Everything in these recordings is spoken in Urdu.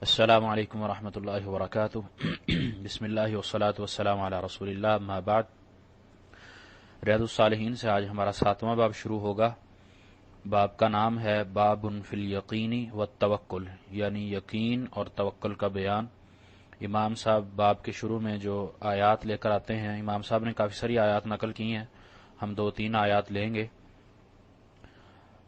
السلام علیکم ورحمۃ اللہ وبرکاتہ۔ بسم اللہ والصلاۃ والسلام علی رسول اللہ، اما بعد۔ ریاض الصالحین سے آج ہمارا 7واں باب شروع ہوگا۔ باب کا نام ہے باب فی الیقین والتوکل، یعنی یقین اور توکل کا بیان۔ امام صاحب باب کے شروع میں جو آیات لے کر آتے ہیں، امام صاحب نے کافی ساری آیات نقل کی ہیں، ہم 2-3 آیات لیں گے۔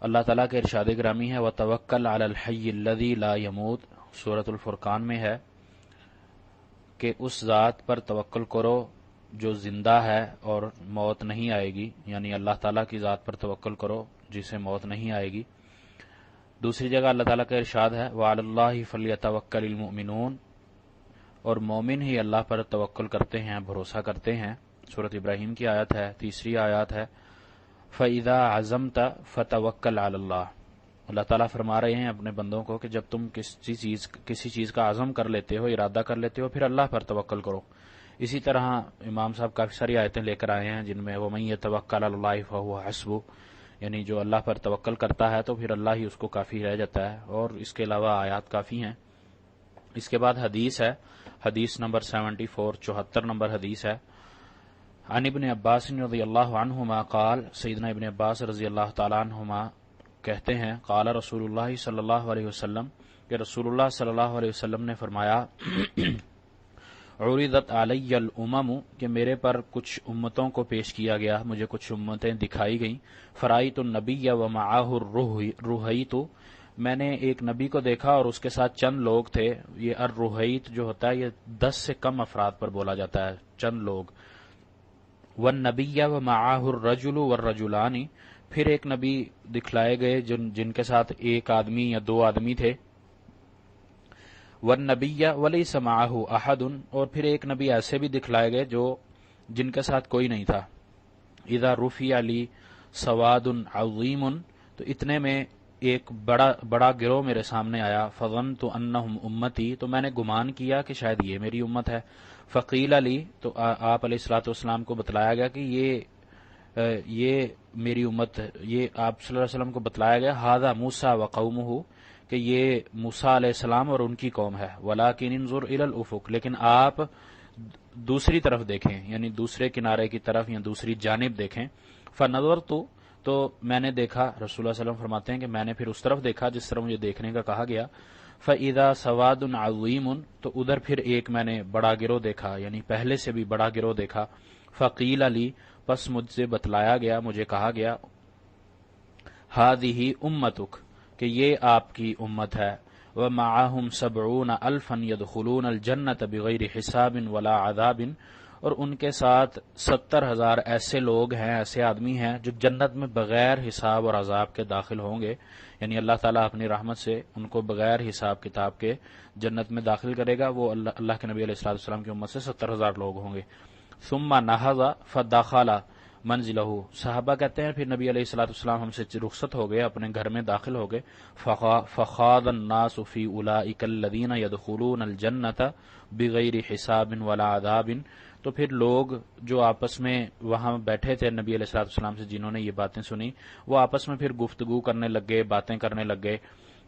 اللہ تعالیٰ کے ارشاد گرامی ہے وتوکل علی الحی الذی لا یموت، سورۃ الفرقان میں ہے کہ اس ذات پر توکل کرو جو زندہ ہے اور موت نہیں آئے گی، یعنی اللہ تعالیٰ کی ذات پر توکل کرو جسے موت نہیں آئے گی۔ دوسری جگہ اللہ تعالیٰ کا ارشاد ہے وعلی اللہ فلیتوکل المؤمنون، اور مومن ہی اللہ پر توکل کرتے ہیں، بھروسہ کرتے ہیں، سورۃ ابراہیم کی آیت ہے، تیسری آیت ہے فَإِذَا عَزَمْتَ فَتَوَكَّلْ عَلَى اللَّهِ۔ اللہ تعالیٰ فرما رہے ہیں اپنے بندوں کو کہ جب تم کسی چیز کا عزم کر لیتے ہو، ارادہ کر لیتے ہو، پھر اللہ پر توکل کرو۔ اسی طرح امام صاحب کافی ساری آیتیں لے کر آئے ہیں جن میں وَمَن يَتَوَكَّلْ عَلَى اللَّهِ فَهُوَ حَسْبُهُ، یعنی جو اللہ پر توکل کرتا ہے تو پھر اللہ ہی اس کو کافی رہ جاتا ہے، اور اس کے علاوہ آیات کافی ہیں۔ اس کے بعد حدیث ہے، حدیث نمبر 74 نمبر حدیث ہے۔ عن ابن عباس رضی اللہ عنہما قال، سیدنا ابن عباس رضی اللہ تعالیٰ عنہما کہتے ہیں قال رسول اللہ صلی اللہ علیہ وسلم، کہ رسول اللہ صلی اللہ علیہ وسلم نے فرمایا عرضت علی الامم، کہ میرے پر کچھ امتوں کو پیش کیا گیا، مجھے کچھ امتیں دکھائی گئیں۔ فرأیت النبی ومعہ الرہیت، میں نے ایک نبی کو دیکھا اور اس کے ساتھ چند لوگ تھے۔ یہ الرہیت جو ہوتا ہے یہ 10 سے کم افراد پر بولا جاتا ہے، چند لوگ۔ والنبی ومعہ الرجل والرجلان، پھر ایک نبی دکھلائے گئے جن کے ساتھ ایک آدمی یا 2 آدمی تھے۔ والنبی ولیس معہ احد، اور پھر ایک نبی ایسے بھی دکھلائے گئے جن کے ساتھ کوئی نہیں تھا۔ اذا رفع لی سواد عظیم، تو اتنے میں ایک بڑا گروہ میرے سامنے آیا۔ فظنت انہم امتی، تو میں نے گمان کیا کہ شاید یہ میری امت ہے۔ فقیل علی، تو آپ علیہ الصلوۃ والسلام کو بتلایا گیا کہ یہ میری امت ہے، یہ آپ صلی اللہ علیہ وسلم کو بتلایا گیا ھذا موسیٰ وقومہ، کہ یہ موسیٰ علیہ السلام اور ان کی قوم ہے۔ ولکن انظر الی الافق، لیکن آپ دوسری طرف دیکھیں، یعنی دوسرے کنارے کی طرف یا دوسری جانب دیکھیں۔ فنظرت، تو میں نے دیکھا، رسول اللہ صلی اللہ علیہ وسلم فرماتے ہیں کہ میں نے پھر اس طرف دیکھا جس طرح مجھے دیکھنے کا کہا گیا۔ فَإِذَا سَوَادٌ عَظِيمٌ، تو ادھر پھر ایک میں نے بڑا گروہ دیکھا، یعنی پہلے سے بھی بڑا گروہ دیکھا۔ فَقِيلَ لِي، پس مجھ سے بتلایا گیا، مجھے کہا گیا هَذِهِ أُمَّتُكَ، کہ یہ آپ کی امت ہے۔ وَمَعَهُمْ 70 أَلْفًا يَدْخُلُونَ الْجَنَّةَ بِغَيْرِ حِسَابٍ وَلَا عَذَابٍ، اور ان کے ساتھ 70,000 ایسے لوگ ہیں، ایسے آدمی ہیں جو جنت میں بغیر حساب اور عذاب کے داخل ہوں گے، یعنی اللہ تعالیٰ اپنی رحمت سے ان کو بغیر حساب کتاب کے جنت میں داخل کرے گا۔ وہ اللہ کے نبی علیہ السلام کی امت سے 70,000 لوگ ہوں گے۔ ثم نہض فدخل منزلہ، صحابہ کہتے ہیں پھر نبی علیہ السلام ہم سے رخصت ہو گئے، اپنے گھر میں داخل ہو گئے۔ فخاض الناس فی اولئک الذین یدخلون الجنۃ بغیر حساب ولا عذاب، تو پھر لوگ جو آپس میں وہاں بیٹھے تھے نبی علیہ السلام سے، جنہوں نے یہ باتیں سنی، وہ آپس میں پھر گفتگو کرنے لگ گئے، باتیں کرنے لگ گئے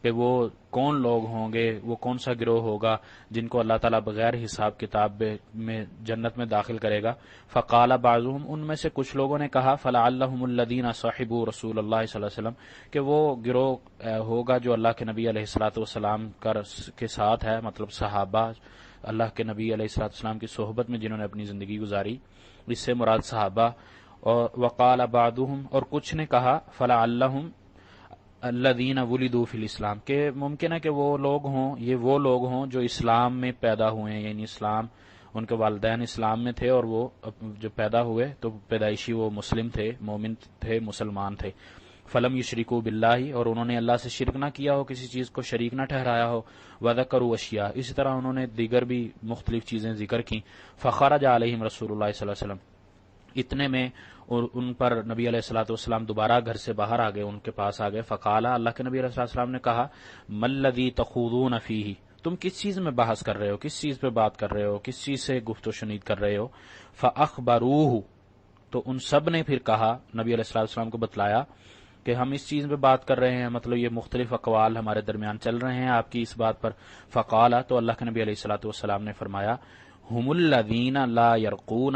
کہ وہ کون لوگ ہوں گے، وہ کون سا گروہ ہوگا جن کو اللہ تعالیٰ بغیر حساب کتاب میں جنت میں داخل کرے گا۔ فقال بعضهم، ان میں سے کچھ لوگوں نے کہا فلعلهم الذین صحبوا رسول اللہ صلی اللہ علیہ وسلم، کہ وہ گروہ ہوگا جو اللہ کے نبی علیہ السلام کے ساتھ ہے، مطلب صحابہ اللہ کے نبی علیہ السلام کی صحبت میں جنہوں نے اپنی زندگی گزاری، اس سے مراد صحابہ۔ اور وقال بعضهم، اور کچھ نے کہا فلعلهم الذین ولدوا فی الاسلام، کہ ممکن ہے کہ وہ لوگ ہوں جو اسلام میں پیدا ہوئے ہیں، یعنی اسلام، ان کے والدین اسلام میں تھے اور وہ جو پیدا ہوئے تو پیدائشی وہ مسلم تھے، مومن تھے، مسلمان تھے۔ فلم یشرکوا باللہ، اور انہوں نے اللہ سے شرک نہ کیا ہو، کسی چیز کو شریک نہ ٹھہرایا ہو۔ وذکروا اشیاء، اسی طرح انہوں نے دیگر بھی مختلف چیزیں ذکر کی۔ فخرج علیہم رسول اللہ صلی اللہ علیہ وسلم، اتنے میں ان پر نبی علیہ السلام دوبارہ گھر سے باہر آ گئے، ان کے پاس آ گئے۔ فقال، اللہ کے نبی علیہ السلام نے کہا ما الذی تخوضون فیہ، تم کس چیز میں بحث کر رہے ہو، کس چیز پہ بات کر رہے ہو، کس چیز سے گفت و شنید کر رہے ہو۔ فاخبروہ، تو ان سب نے پھر کہا، نبی علیہ السلام کو بتلایا کہ ہم اس چیز پہ بات کر رہے ہیں، مطلب یہ مختلف اقوال ہمارے درمیان چل رہے ہیں آپ کی اس بات پر. فقال، تو اللہ کے نبی علیہ الصلوۃ والسلام نے فرمایا، ہم الذین لا یرقون،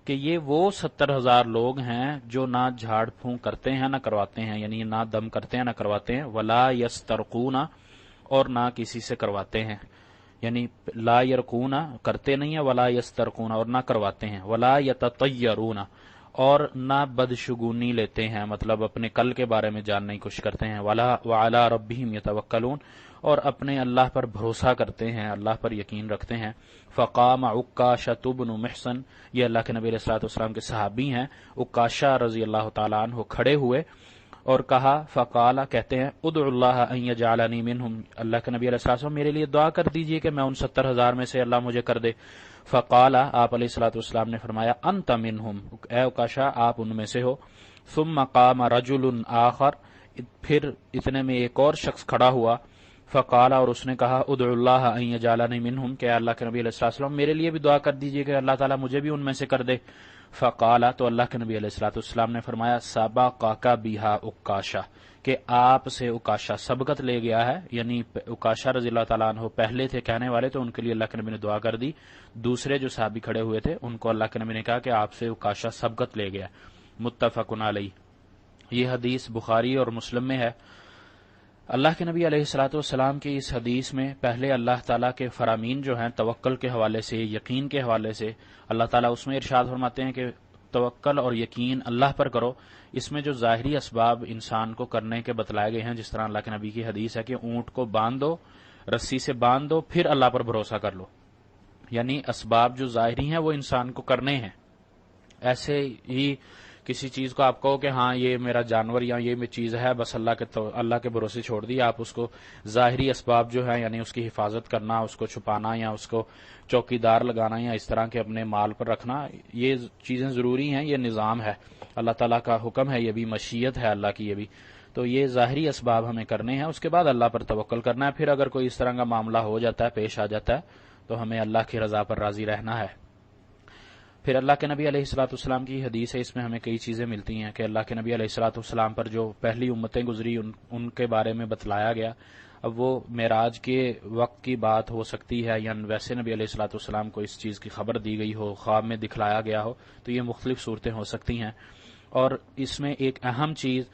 کہ یہ وہ 70,000 لوگ ہیں جو نہ جھاڑ پھونک کرتے ہیں نہ کرواتے ہیں، یعنی نہ دم کرتے ہیں نہ کرواتے ہیں، ولا یسترقون، اور نہ کسی سے کرواتے ہیں، یعنی لا یرقون کرتے نہیں ہیں، ولا یسترقون اور نہ کرواتے ہیں، ولا یتطیرون اور نہ بدشگونی لیتے ہیں، مطلب اپنے کل کے بارے میں جاننے کی کوشش کرتے ہیں، ولا وعلی ربہم یتوکلون اور اپنے اللہ پر بھروسہ کرتے ہیں، اللہ پر یقین رکھتے ہیں. فقام عکاشۃ بن محصن، یہ اللہ کے نبی علیہ الصلوۃ والسلام کے صحابی ہیں، عکاشہ رضی اللہ تعالیٰ عنہ کھڑے ہوئے اور کہا، فقال کہتے ہیں، ادعو اللہ ان یجعلنی منہم، اللہ کے نبی علیہ الصلوۃ والسلام میرے لیے دعا کر دیجئے کہ میں ان 70,000 میں سے اللہ مجھے کر دے. فقال، آپ علیہ الصلوۃ والسلام نے فرمایا، انت منہم، اے عکاشہ آپ ان میں سے ہو. ثم قام رجل آخر، پھر اتنے میں ایک اور شخص کھڑا ہوا. فقال، اور اس نے کہا، ادعو اللہ ان یجعلنی منہم، کہ اللہ کے نبی علیہ الصلوۃ والسلام میرے لیے بھی دعا کر دیجئے کہ اللہ تعالیٰ مجھے بھی ان میں سے کر دے. فقال، تو اللہ کے نبی علیہ الصلوۃ والسلام نے فرمایا، سبقک بہا عکاشہ، کہ آپ سے عکاشہ سبقت لے گیا ہے، یعنی عکاشہ رضی اللہ تعالیٰ عنہ پہلے تھے کہنے والے، تو ان کے لیے اللہ کے نبی نے دعا کر دی. دوسرے جو صحابی کھڑے ہوئے تھے ان کو اللہ کے نبی نے کہا کہ آپ سے عکاشہ سبقت لے گیا. متفق علیہ. یہ حدیث بخاری اور مسلم میں ہے. اللہ کے نبی علیہ الصلوۃ والسلام کی اس حدیث میں پہلے اللہ تعالیٰ کے فرامین جو ہیں توکل کے حوالے سے، یقین کے حوالے سے، اللہ تعالیٰ اس میں ارشاد فرماتے ہیں کہ توکل اور یقین اللہ پر کرو. اس میں جو ظاہری اسباب انسان کو کرنے کے بتلائے گئے ہیں، جس طرح اللہ کے نبی کی حدیث ہے کہ اونٹ کو باندھ دو، رسی سے باندھ دو، پھر اللہ پر بھروسہ کر لو، یعنی اسباب جو ظاہری ہیں وہ انسان کو کرنے ہیں. ایسے ہی کسی چیز کو آپ کہو کہ ہاں یہ میرا جانور یا یہ چیز ہے، بس اللہ کے بھروسے چھوڑ دی، آپ اس کو ظاہری اسباب جو ہے یعنی اس کی حفاظت کرنا، اس کو چھپانا یا اس کو چوکیدار لگانا یا اس طرح کے اپنے مال پر رکھنا، یہ چیزیں ضروری ہیں، یہ نظام ہے، اللہ تعالیٰ کا حکم ہے، یہ بھی مشیت ہے اللہ کی، یہ بھی تو یہ ظاہری اسباب ہمیں کرنے ہیں. اس کے بعد اللہ پر توکل کرنا ہے. پھر اگر کوئی اس طرح کا معاملہ ہو جاتا ہے، پیش آ جاتا ہے، تو ہمیں اللہ کی رضا پر راضی رہنا ہے. پھر اللہ کے نبی علیہ الصلوۃ والسلام کی حدیث ہے، اس میں ہمیں کئی چیزیں ملتی ہیں کہ اللہ کے نبی علیہ الصلوۃ والسلام پر جو پہلی امتیں گزری ان کے بارے میں بتلایا گیا. اب وہ معراج کے وقت کی بات ہو سکتی ہے یا ویسے نبی علیہ الصلوۃ والسلام کو اس چیز کی خبر دی گئی ہو، خواب میں دکھلایا گیا ہو، تو یہ مختلف صورتیں ہو سکتی ہیں. اور اس میں ایک اہم چیز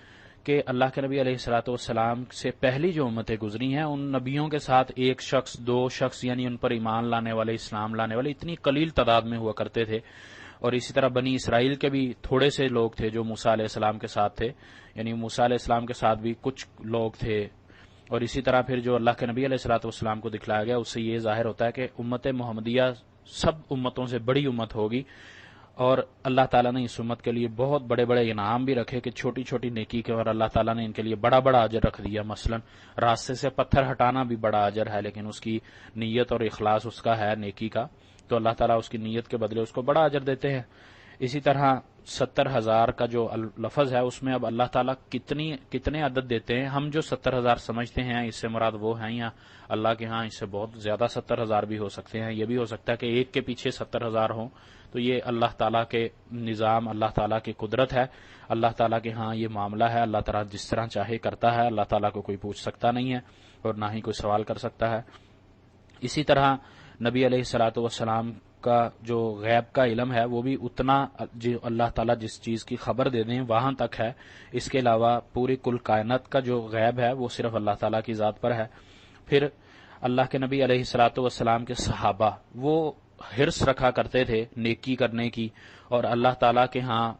کہ اللہ کے نبی علیہ الصلوۃ والسلام سے پہلی جو امتیں گزری ہیں، ان نبیوں کے ساتھ ایک شخص، دو شخص، یعنی ان پر ایمان لانے والے، اسلام لانے والے اتنی قلیل تعداد میں ہوا کرتے تھے. اور اسی طرح بنی اسرائیل کے بھی تھوڑے سے لوگ تھے جو موسیٰ علیہ السلام کے ساتھ تھے، یعنی موسیٰ علیہ السلام کے ساتھ بھی کچھ لوگ تھے. اور اسی طرح پھر جو اللہ کے نبی علیہ الصلوۃ والسلام کو دکھلایا گیا، اس سے یہ ظاہر ہوتا ہے کہ امت محمدیہ سب امتوں سے بڑی امت ہوگی. اور اللہ تعالیٰ نے اس امت کے لیے بہت بڑے بڑے انعام بھی رکھے کہ چھوٹی چھوٹی نیکی کے، اور اللہ تعالیٰ نے ان کے لیے بڑا بڑا اجر رکھ دیا. مثلا راستے سے پتھر ہٹانا بھی بڑا اجر ہے، لیکن اس کی نیت اور اخلاص اس کا ہے نیکی کا، تو اللہ تعالیٰ اس کی نیت کے بدلے اس کو بڑا اجر دیتے ہیں. اسی طرح 70,000 کا جو لفظ ہے اس میں اب اللہ تعالیٰ کتنے عدد دیتے ہیں. ہم جو 70,000 سمجھتے ہیں اس سے مراد وہ ہیں، یا اللہ کے ہاں اس سے بہت زیادہ 70,000 بھی ہو سکتے ہیں. یہ بھی ہو سکتا ہے کہ ایک کے پیچھے 70,000 ہوں. تو یہ اللہ تعالیٰ کے نظام، اللہ تعالیٰ کی قدرت ہے، اللہ تعالیٰ کے ہاں یہ معاملہ ہے. اللہ تعالیٰ جس طرح چاہے کرتا ہے، اللہ تعالیٰ کو کوئی پوچھ سکتا نہیں ہے اور نہ ہی کوئی سوال کر سکتا ہے. اسی طرح نبی علیہ الصلوۃ والسلام کا جو غیب کا علم ہے وہ بھی اتنا جو اللہ تعالیٰ جس چیز کی خبر دے دیں وہاں تک ہے. اس کے علاوہ پوری کل کائنات کا جو غیب ہے وہ صرف اللہ تعالیٰ کی ذات پر ہے. پھر اللہ کے نبی علیہ الصلوۃ والسلام کے صحابہ وہ حرص رکھا کرتے تھے نیکی کرنے کی اور اللہ تعالیٰ کے ہاں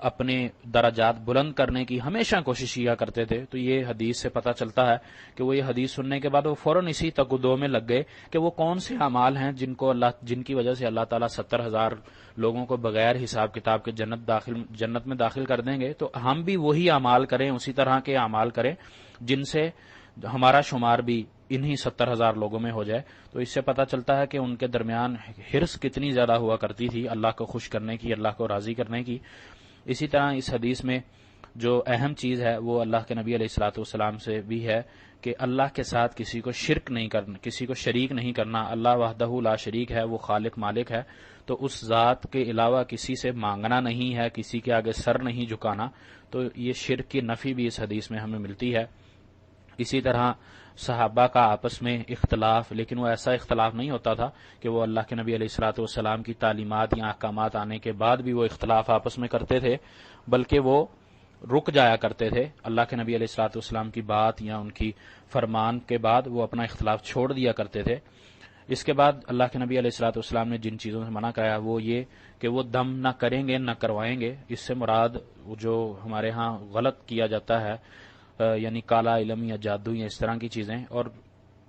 اپنے درجات بلند کرنے کی ہمیشہ کوشش کیا کرتے تھے. تو یہ حدیث سے پتہ چلتا ہے کہ وہ یہ حدیث سننے کے بعد وہ فوراً اسی تقدو میں لگ گئے کہ وہ کون سے اعمال ہیں جن کی وجہ سے اللہ تعالیٰ 70,000 لوگوں کو بغیر حساب کتاب کے جنت میں داخل کر دیں گے. تو ہم بھی وہی اعمال کریں، اسی طرح کے اعمال کریں جن سے ہمارا شمار بھی انہی 70,000 لوگوں میں ہو جائے. تو اس سے پتہ چلتا ہے کہ ان کے درمیان حرص کتنی زیادہ ہوا کرتی تھی اللہ کو خوش کرنے کی، اللہ کو راضی کرنے کی. اسی طرح اس حدیث میں جو اہم چیز ہے وہ اللہ کے نبی علیہ الصلوۃ والسلام سے بھی ہے کہ اللہ کے ساتھ کسی کو شرک نہیں کرنا، کسی کو شریک نہیں کرنا۔ اللہ وحدہ لا شریک ہے، وہ خالق مالک ہے، تو اس ذات کے علاوہ کسی سے مانگنا نہیں ہے، کسی کے آگے سر نہیں جھکانا۔ تو یہ شرک کی نفی بھی اس حدیث میں ہمیں ملتی ہے۔ اسی طرح صحابہ کا آپس میں اختلاف، لیکن وہ ایسا اختلاف نہیں ہوتا تھا کہ وہ اللہ کے نبی علیہ الصلوۃ والسلام کی تعلیمات یا احکامات آنے کے بعد بھی وہ اختلاف آپس میں کرتے تھے، بلکہ وہ رک جایا کرتے تھے اللہ کے نبی علیہ الصلوۃ والسلام کی بات یا ان کی فرمان کے بعد وہ اپنا اختلاف چھوڑ دیا کرتے تھے۔ اس کے بعد اللہ کے نبی علیہ الصلوۃ والسلام نے جن چیزوں سے منع کرایا وہ یہ کہ وہ دم نہ کریں گے نہ کروائیں گے۔ اس سے مراد جو ہمارے ہاں غلط کیا جاتا ہے یعنی کالا علم یا جادو یا اس طرح کی چیزیں، اور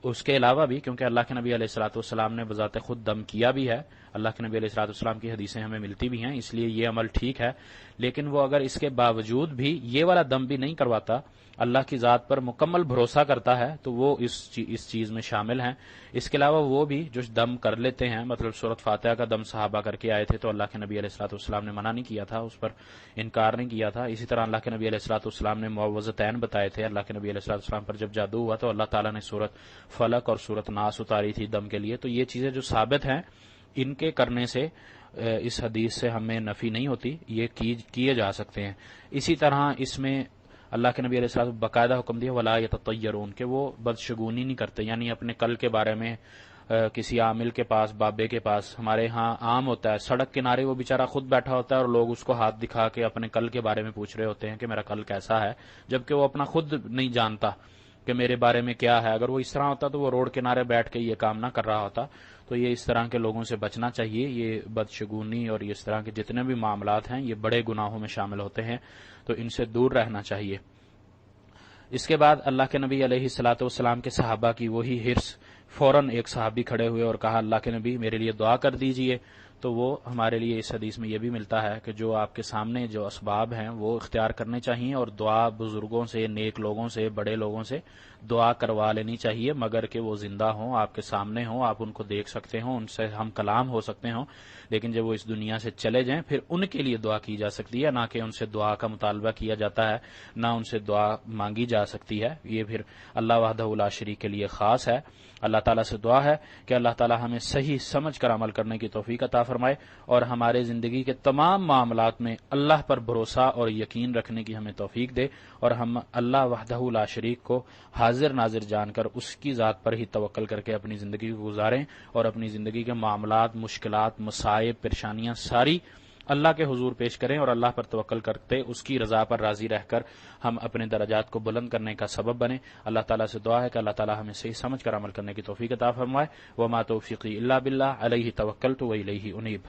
اس کے علاوہ بھی کیونکہ اللہ کے نبی علیہ الصلوۃ والسلام نے بذات خود دم کیا بھی ہے، اللہ کے نبی علیہ الصلوۃ والسلام کی حدیثیں ہمیں ملتی بھی ہیں، اس لیے یہ عمل ٹھیک ہے۔ لیکن وہ اگر اس کے باوجود بھی یہ والا دم بھی نہیں کرواتا، اللہ کی ذات پر مکمل بھروسہ کرتا ہے، تو وہ اس چیز میں شامل ہیں۔ اس کے علاوہ وہ بھی جو دم کر لیتے ہیں، مطلب سورۃ فاتحہ کا دم صحابہ کر کے آئے تھے تو اللہ کے نبی علیہ الصلوۃ والسلام نے منع نہیں کیا تھا، اس پر انکار نہیں کیا تھا۔ اسی طرح اللہ کے نبی علیہ الصلوۃ والسلام نے معوذتین بتائے تھے، اللہ کے نبی علیہ الصلوۃ والسلام پر جب جادو ہوا تو اللہ تعالیٰ نے سورۃ فلق اور سورۃ ناس اتاری تھی دم کے لیے۔ تو یہ چیزیں جو ثابت ہیں ان کے کرنے سے اس حدیث سے ہمیں نفی نہیں ہوتی، یہ کیے جا سکتے ہیں۔ اسی طرح اس میں اللہ کے نبی علیہ السلام باقاعدہ حکم دیا ولا یتطیرون، کہ وہ بدشگونی نہیں کرتے، یعنی اپنے کل کے بارے میں کسی عامل کے پاس، بابے کے پاس، ہمارے ہاں عام ہوتا ہے سڑک کنارے وہ بیچارہ خود بیٹھا ہوتا ہے اور لوگ اس کو ہاتھ دکھا کے اپنے کل کے بارے میں پوچھ رہے ہوتے ہیں کہ میرا کل کیسا ہے، جبکہ وہ اپنا خود نہیں جانتا کہ میرے بارے میں کیا ہے۔ اگر وہ اس طرح ہوتا تو وہ روڈ کنارے بیٹھ کے یہ کام نہ کر رہا ہوتا۔ تو یہ اس طرح کے لوگوں سے بچنا چاہیے، یہ بدشگونی اور اس طرح کے جتنے بھی معاملات ہیں یہ بڑے گناہوں میں شامل ہوتے ہیں، تو ان سے دور رہنا چاہیے۔ اس کے بعد اللہ کے نبی علیہ الصلوۃ والسلام کے صحابہ کی وہی حرص، فوراً ایک صحابی کھڑے ہوئے اور کہا اللہ کے نبی میرے لیے دعا کر دیجئے۔ تو وہ ہمارے لیے اس حدیث میں یہ بھی ملتا ہے کہ جو آپ کے سامنے جو اسباب ہیں وہ اختیار کرنے چاہیے، اور دعا بزرگوں سے، نیک لوگوں سے، بڑے لوگوں سے دعا کروا لینی چاہیے، مگر کہ وہ زندہ ہوں، آپ کے سامنے ہوں، آپ ان کو دیکھ سکتے ہوں، ان سے ہم کلام ہو سکتے ہوں، لیکن جب وہ اس دنیا سے چلے جائیں پھر ان کے لیے دعا کی جا سکتی ہے، نہ کہ ان سے دعا کا مطالبہ کیا جاتا ہے، نہ ان سے دعا مانگی جا سکتی ہے۔ یہ پھر اللہ وحدہ لا شریک کے لیے خاص ہے۔ اللہ تعالیٰ سے دعا ہے کہ اللہ تعالیٰ ہمیں صحیح سمجھ کر عمل کرنے کی توفیق عطا فرمائے، اور ہمارے زندگی کے تمام معاملات میں اللہ پر بھروسہ اور یقین رکھنے کی ہمیں توفیق دے، اور ہم اللہ وحدہ لا شریک کو حاضر ناظر جان کر اس کی ذات پر ہی توکل کر کے اپنی زندگی کو گزاریں، اور اپنی زندگی کے معاملات، مشکلات، مصائب، پریشانیاں ساری اللہ کے حضور پیش کریں، اور اللہ پر توکل کرتے اس کی رضا پر راضی رہ کر ہم اپنے درجات کو بلند کرنے کا سبب بنیں۔ اللہ تعالیٰ سے دعا ہے کہ اللہ تعالیٰ ہمیں صحیح سمجھ کر عمل کرنے کی توفیق عطا فرمائے۔ وما توفیقی الا باللہ علیہ توکلت و الیہ انیب۔